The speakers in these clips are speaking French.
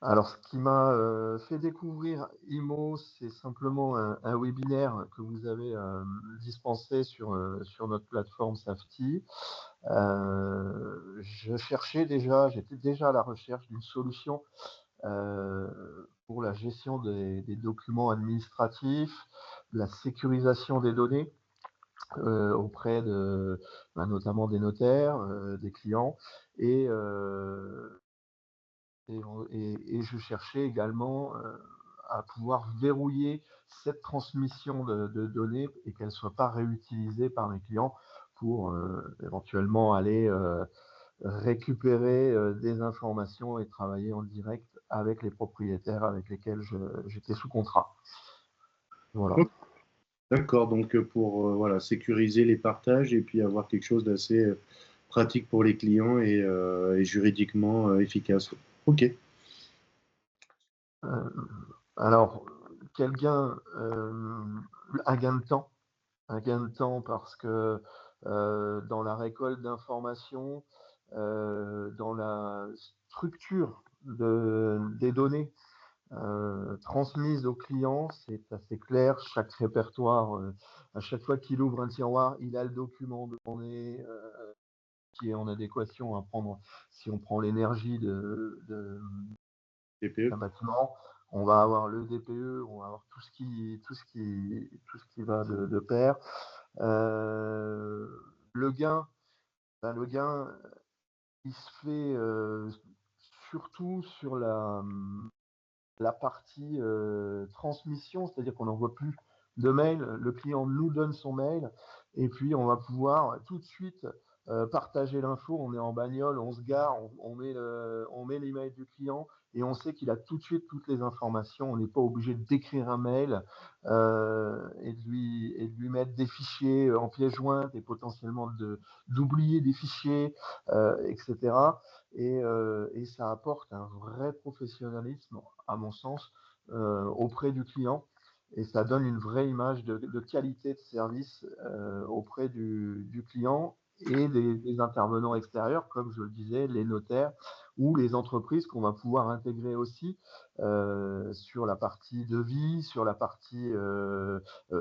Alors, ce qui m'a fait découvrir IMO, c'est simplement un webinaire que vous avez dispensé sur notre plateforme Safety. J'étais déjà à la recherche d'une solution pour la gestion des documents administratifs, la sécurisation des données auprès notamment des notaires, des clients, et, euh, et je cherchais également à pouvoir verrouiller cette transmission de données et qu'elle ne soit pas réutilisée par mes clients pour éventuellement aller récupérer des informations et travailler en direct avec les propriétaires avec lesquels j'étais sous contrat. Voilà. Ok. D'accord, donc pour voilà, sécuriser les partages et puis avoir quelque chose d'assez pratique pour les clients et juridiquement efficace. Ok. Euh, alors, quel gain un gain de temps. Un gain de temps parce que dans la récolte d'informations, dans la structure des données transmises aux clients, c'est assez clair. Chaque répertoire, à chaque fois qu'il ouvre un tiroir, il a le document de données qui est en adéquation à prendre. Si on prend l'énergie TPE. d'un bâtiment, on va avoir le DPE, on va avoir tout ce qui va de pair. Euh, le gain, le gain, il se fait surtout sur la partie transmission, c'est-à-dire qu'on n'envoie plus de mail, le client nous donne son mail et puis on va pouvoir tout de suite partager l'info. On est en bagnole, on se gare, on met l'email du client et on sait qu'il a tout de suite toutes les informations. On n'est pas obligé d'écrire un mail et de lui mettre des fichiers en pièce jointe et potentiellement d'oublier des fichiers, etc. Et ça apporte un vrai professionnalisme, à mon sens, auprès du client. Et ça donne une vraie image de qualité de service auprès du client et des intervenants extérieurs, comme je le disais, les notaires ou les entreprises qu'on va pouvoir intégrer aussi sur la partie devis, sur la partie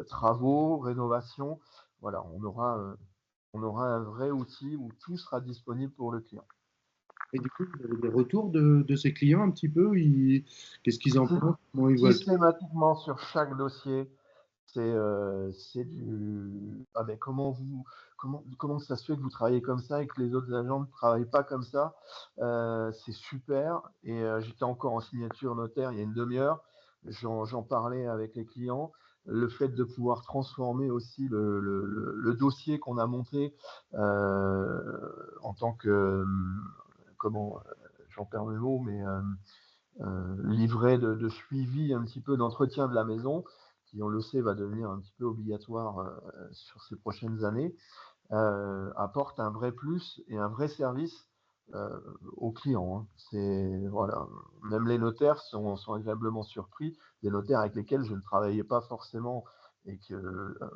travaux, rénovation. Voilà, on aura un vrai outil où tout sera disponible pour le client. Et du coup, vous avez des retours de ces clients un petit peu? Qu'est-ce qu'ils en pensent? Comment ils voient le truc? Systématiquement sur chaque dossier, c'est du ah ben comment ça se fait que vous travaillez comme ça et que les autres agents ne travaillent pas comme ça. C'est super. Et j'étais encore en signature notaire il y a une demi-heure. J'en parlais avec les clients. Le fait de pouvoir transformer aussi le dossier qu'on a monté en tant que comment j'en perds mes mots, mais livret de suivi un petit peu d'entretien de la maison, qui on le sait va devenir un petit peu obligatoire sur ces prochaines années, apporte un vrai plus et un vrai service aux clients. Hein. Voilà, même les notaires sont agréablement surpris, des notaires avec lesquels je ne travaillais pas forcément et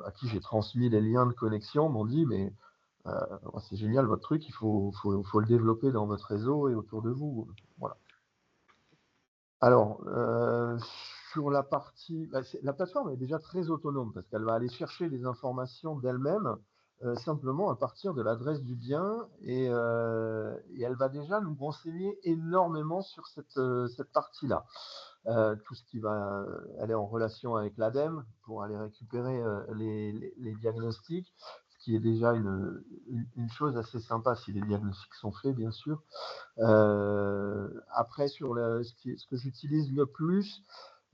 à qui j'ai transmis les liens de connexion m'ont dit mais c'est génial votre truc, faut le développer dans votre réseau et autour de vous. Voilà. Alors, sur la partie, la plateforme est déjà très autonome parce qu'elle va aller chercher les informations d'elle-même simplement à partir de l'adresse du bien et elle va déjà nous renseigner énormément sur cette partie-là. Tout ce qui va aller en relation avec l'ADEME pour aller récupérer les diagnostics, ce qui est déjà une chose assez sympa si les diagnostics sont faits, bien sûr. Après, ce que j'utilise le plus,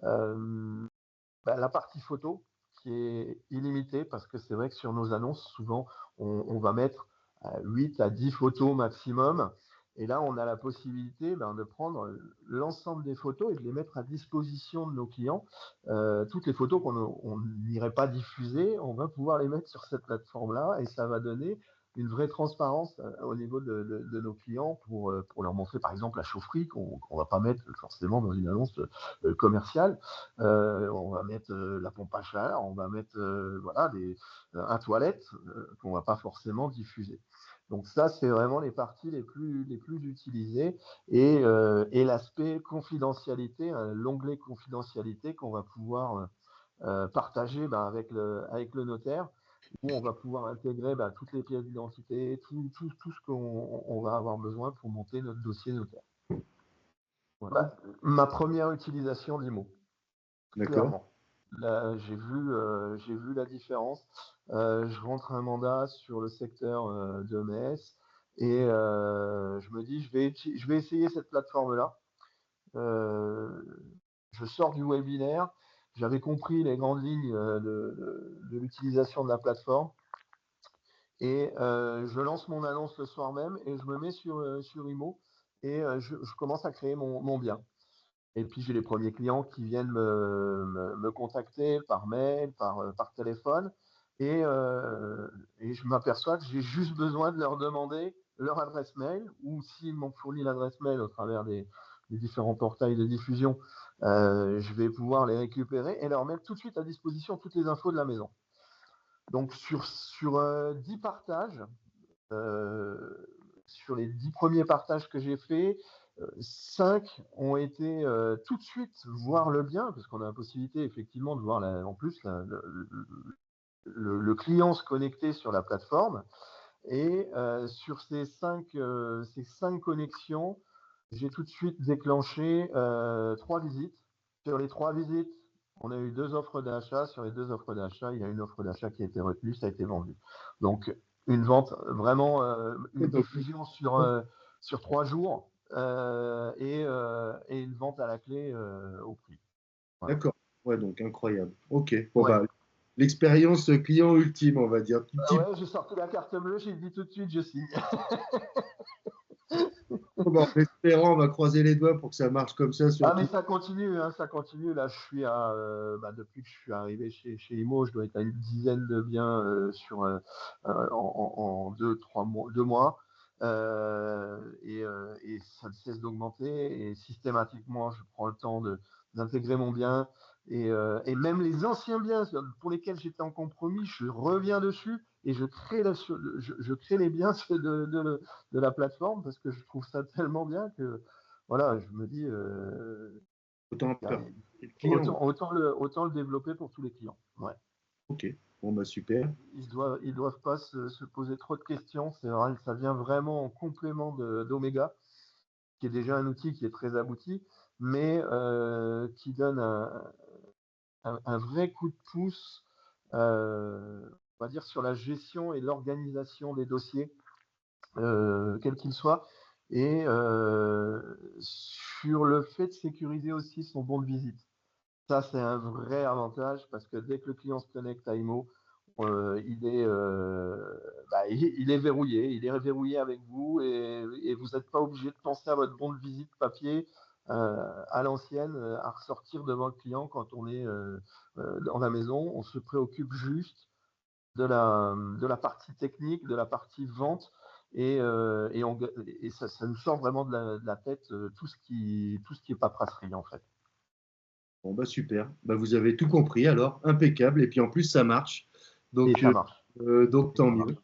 la partie photo, qui est illimitée, parce que c'est vrai que sur nos annonces, souvent, on va mettre 8 à 10 photos maximum. Et là, on a la possibilité de prendre l'ensemble des photos et de les mettre à disposition de nos clients. Toutes les photos qu'on n'irait pas diffuser, on va pouvoir les mettre sur cette plateforme-là et ça va donner une vraie transparence au niveau de nos clients pour leur montrer par exemple la chaufferie qu'on ne va pas mettre forcément dans une annonce commerciale. On va mettre la pompe à chaleur, on va mettre voilà, un toilette qu'on ne va pas forcément diffuser. Donc ça, c'est vraiment les parties les plus utilisées et l'aspect confidentialité, l'onglet confidentialité qu'on va pouvoir partager avec le notaire, où on va pouvoir intégrer toutes les pièces d'identité, tout ce qu'on va avoir besoin pour monter notre dossier notaire. Voilà. Ma première utilisation d'IMO, D'accord. clairement. Là, j'ai vu la différence. Je rentre un mandat sur le secteur de Metz et je me dis, je vais essayer cette plateforme-là. Je sors du webinaire, j'avais compris les grandes lignes de l'utilisation de la plateforme et je lance mon annonce le soir même et je me mets sur IMO et je commence à créer mon bien. Et puis j'ai les premiers clients qui viennent me contacter par mail, par téléphone et je m'aperçois que j'ai juste besoin de leur demander leur adresse mail ou s'ils m'ont fourni l'adresse mail au travers des différents portails de diffusion, je vais pouvoir les récupérer et leur mettre tout de suite à disposition toutes les infos de la maison. Donc sur 10 partages, sur les 10 premiers partages que j'ai faits, 5 ont été tout de suite voir le bien, parce qu'on a la possibilité effectivement de voir en plus le client se connecter sur la plateforme. Et sur ces 5 connexions, j'ai tout de suite déclenché 3 visites. Sur les 3 visites, on a eu 2 offres d'achat. Sur les 2 offres d'achat, il y a une offre d'achat qui a été retenue, ça a été vendu. Donc, une vente, vraiment une diffusion sur 3 jours et une vente à la clé au prix. Voilà. D'accord. Ouais, donc incroyable. Ok. Bon, bah, l'expérience client ultime, on va dire. Ouais, j'ai sorti la carte bleue, j'ai dit tout de suite, je signe. Bon, en espérant, on va croiser les doigts pour que ça marche comme ça Ah, surtout. mais ça continue, hein, ça continue. Là, je suis depuis que je suis arrivé chez IMO, je dois être à une dizaine de biens en 2 mois. Et ça ne cesse d'augmenter. Et systématiquement, je prends le temps d'intégrer mon bien. Et même les anciens biens pour lesquels j'étais en compromis, je reviens dessus et je crée les biens de la plateforme parce que je trouve ça tellement bien que voilà, je me dis, Autant faire le client. autant le développer pour tous les clients. Ouais. Ok. Bon, bah, super. Ils doivent pas se poser trop de questions. C'est vrai, ça vient vraiment en complément d'Omega, qui est déjà un outil qui est très abouti, mais qui donne un vrai coup de pouce, on va dire, sur la gestion et l'organisation des dossiers, quels qu'ils soient, et sur le fait de sécuriser aussi son bon de visite. Ça, c'est un vrai avantage parce que dès que le client se connecte à IMO, il est verrouillé. Il est verrouillé avec vous et vous n'êtes pas obligé de penser à votre bon de visite papier à l'ancienne, à ressortir devant le client quand on est dans la maison. On se préoccupe juste de la partie technique, de la partie vente et ça nous sort vraiment de la tête tout ce qui est paperasserie en fait. Bon, bah, super. Bah, vous avez tout compris alors. Impeccable. Et puis en plus, ça marche. Et Donc, ça marche. donc tant mieux.